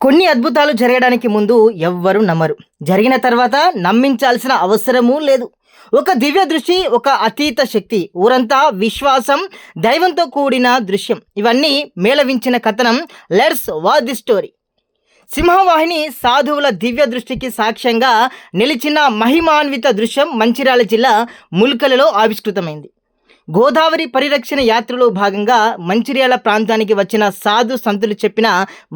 కొన్ని అద్భుతాలు జరగడానికి ముందు ఎవ్వరు నమ్మరు. జరిగిన తర్వాత నమ్మించాల్సిన అవసరమూ లేదు. ఒక దివ్య దృష్టి, ఒక అతీత శక్తి, ఊరంతా విశ్వాసం, దైవంతో కూడిన దృశ్యం. ఇవన్నీ మేళవించిన కథనం. Let's watch the story. Simhavahini సాధువుల దివ్య దృష్టికి సాక్ష్యంగా నిలిచిన మహిమాన్విత దృశ్యం మంచిర్యాల జిల్లా ముల్కలలో ఆవిష్కృతమైంది. గోదావరి పరిరక్షణ యాత్రలో భాగంగా మంచిర్యాల ప్రాంతానికి వచ్చిన సాధు సంతులు చెప్పిన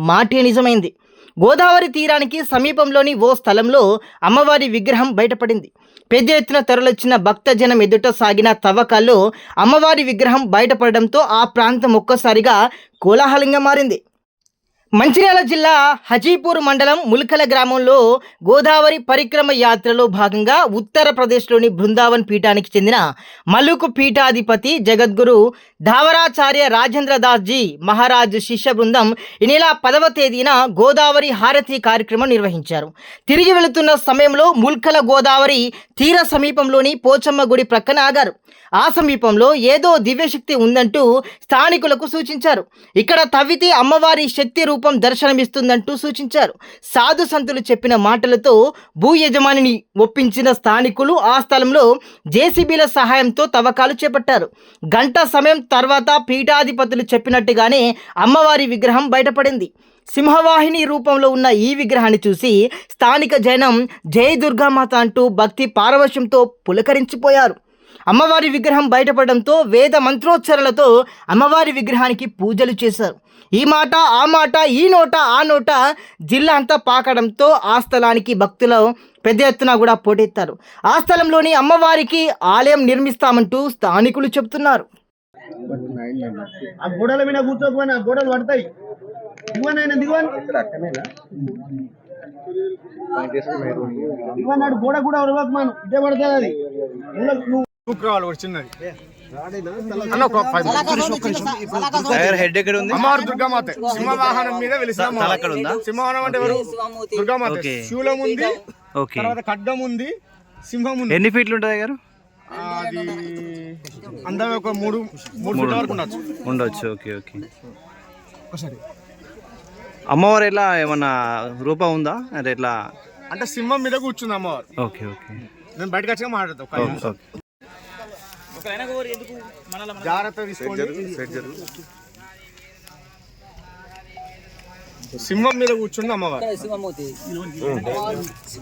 మాటే నిజమైంది. గోదావరి తీరానికి సమీపంలోని ఓ స్థలంలో అమ్మవారి విగ్రహం బయటపడింది. పెద్ద ఎత్తున తరలిచ్చిన భక్తజనం ఎదుట సాగిన తవ్వకాల్లో అమ్మవారి విగ్రహం బయటపడడంతో ఆ ప్రాంతం ఒక్కసారిగా కోలాహలంగా మారింది. మంచిర్యాల జిల్లా హజీపూర్ మండలం ముల్కల గ్రామంలో గోదావరి పరిక్రమ యాత్రలో భాగంగా ఉత్తరప్రదేశ్లోని బృందావన్ పీఠానికి చెందిన మలుకు పీఠాధిపతి జగద్గురు ధావరాచార్య రాజేంద్ర దాస్ జీ మహారాజ్ శిష్య బృందం ఈ నెల 10వ తేదీన గోదావరి హారతి కార్యక్రమం నిర్వహించారు. తిరిగి వెళుతున్న సమయంలో ముల్కల గోదావరి తీర సమీపంలోని పోచమ్మ గుడి ప్రక్కన ఆగారు. ఆ సమీపంలో ఏదో దివ్యశక్తి ఉందంటూ స్థానికులకు సూచించారు. ఇక్కడ తవ్వితే అమ్మవారి శక్తి రూపం దర్శనమిస్తుందంటూ సూచించారు. సాధు సంతులు చెప్పిన మాటలతో భూ యజమానిని ఒప్పించిన స్థానికులు ఆ స్థలంలో జేసీబీల సహాయంతో తవ్వకాలు చేపట్టారు. గంట సమయం తర్వాత పీఠాధిపతులు చెప్పినట్టుగానే అమ్మవారి విగ్రహం బయటపడింది. సింహవాహిని రూపంలో ఉన్న ఈ విగ్రహాన్ని చూసి స్థానిక జనం జై దుర్గామాత అంటూ భక్తి పారవశ్యంతో పులకరించిపోయారు. అమ్మవారి విగ్రహం బయటపడడంతో వేద మంత్రోచ్చరణలతో అమ్మవారి విగ్రహానికి పూజలు చేశారు. ఈ మాట ఆ మాట, ఈ నోట ఆ నోట జిల్లా అంతా పాకడంతో ఆ స్థలానికి భక్తులు పెద్ద ఎత్తున కూడా పోటెత్తారు. ఆ స్థలంలోని అమ్మవారికి ఆలయం నిర్మిస్తామంటూ స్థానికులు చెబుతున్నారు. హెడ్ ఎక్కడ ఉంది? అమ్మవారు దుర్గామాత సింహవాహనం మీద వెలిసిన సింహవాహనం అంటే ఎవరు? దుర్గామాత. శూలం ఉంది, తర్వాత ఖడ్గం ఉంది, సింహం ఉంది. ఎన్ని ఫీట్లు ఉంటుంది గారు? అది అందరూ ఒక 3 ఫీట్ల వరకు ఉండొచ్చు. Okay okay. అమ్మవారు ఎలా ఏమన్నా రూపం ఉందా? అంటే ఎట్లా అంటే సింహం మీద కూర్చుంది అమ్మవారు. Okay okay. నేను బయటకు వచ్చాక మాట్లాడతా. జాగ్రత్త తీసుకోండి. సింహం మీద కూర్చుంది అమ్మవారు,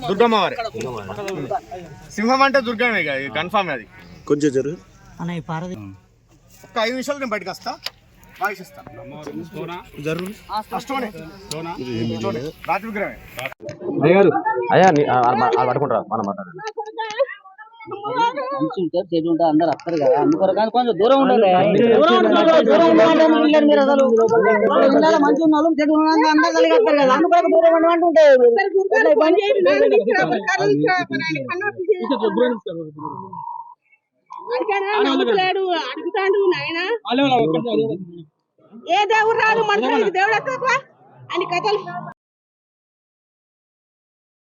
దుర్గమ్మవారి. సింహం అంటే దుర్గమే కన్ఫామ్. అది కొంచెం జరుగు. ఒక 5 నిమిషాలు నేను బయటకు వస్తా, వాయిస్ ఇస్తా. రాత్రి విగ్రహమే. అయ్యా పట్టుకుంటారా మనం మాట్లాడాలి. అందరు వస్తారు కదా, అందుకోరు కానీ కొంచెం దూరం ఉండాలి. మంచి ఉన్నారు, చెడు అందరూ కలిగి వస్తారు కదా, అందుకోసం దూరం ఉండమంటుంటే అడుగుతాడు నాయన. ఏ దేవుడు రాదు మనుషులు, దేవుడు అని కథలు